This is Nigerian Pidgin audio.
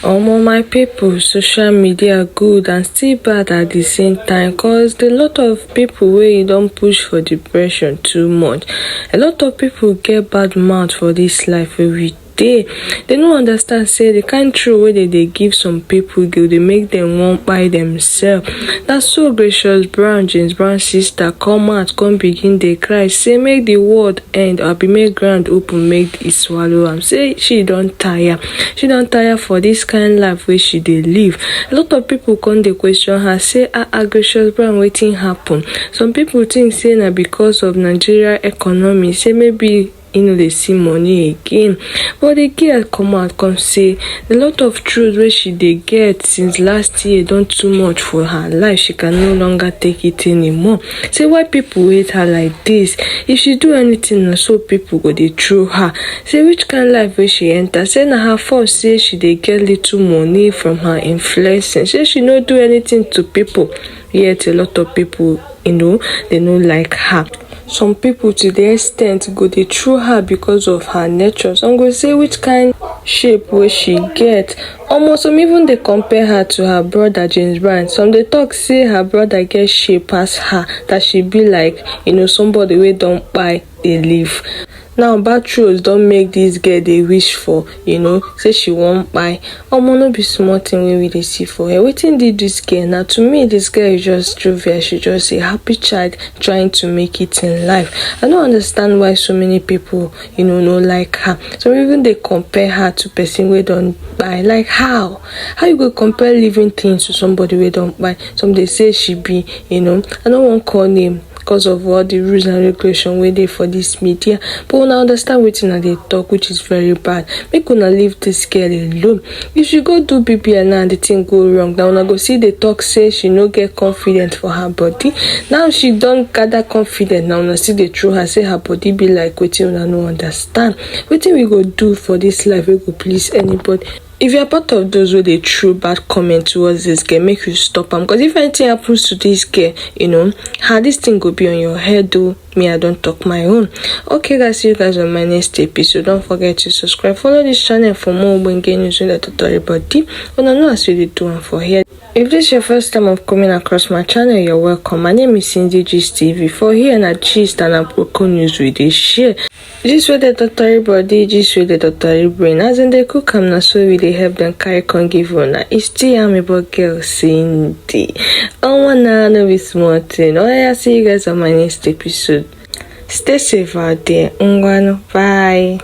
My people, social media good and still bad at the same time, cause a lot of people wey don't push for depression too much. A lot of people get bad mouth for this life every day. They don't understand say the kind truth wey they give some people go they make them want by themselves. That's so Gracious Brown, James Brown sister come out, come begin they cry, say make the world end or be make ground open, make it swallow am. Say she don't tire. She don't tire for this kind life where she dey live. A lot of people come dey question her, say Gracious Brown wetin happen. Some people think say na because of Nigeria economy, say maybe they see money again, but the girl come out come say a lot of truth where she dey get since last year don't too much for her life. She can no longer take it anymore. Say why people hate her like this? If she do anything so people go dey throw her. Say which kind life where she enter? Say na her fault, say she dey get little money from her influencing. Say she no do anything to people, yet a lot of people they no like her. Some people to the extent go they throw her because of her nature. Some go say which kind shape where she get. Almost some even they compare her to her brother James Brown. Some they talk say her brother get shape as her, that she be like somebody wey don't buy they live. Now bad truths don't make this girl they wish for, say she won't buy. No be small thing when we they see for her. Wetin did this girl? Now to me, this girl is just trivial. She just a happy child trying to make it in life. I don't understand why so many people, no like her. So even they compare her to person we don't buy. Like how? How you go compare living things to somebody we don't buy? Some they say she be, I don't want call name because of all the rules and regulation wey dey for this media, but una understand wetin they talk, which is very bad. Make una leave this girl alone. If she go do BBL now and the thing go wrong, now una go see the talk say she no get confidence for her body. Now she don't gather confidence. Now una see the throw her, say her body be like wetin una no understand. Wetin we go do for this life we go please anybody? If you're part of those who they throw bad comment towards this girl, make you stop them. Because if anything happens to this girl, how this thing go be on your head though. Me, I don't talk my own. Okay guys, see you guys on my next episode. Don't forget to subscribe, follow this channel for more when news with the tutorial body. But I know as you do one for here. If this is your first time of coming across my channel, you're welcome. My name is Cindy Gist TV. For here and at gist and local news with this share. This with the tutorial body, this with the tutorial brain. As in the cook, I'm not so really help them carry con give on. It's still I'm about girl Cindy. Wanna know be small thing. I see you guys on my next episode. Stay safe out there. Bye.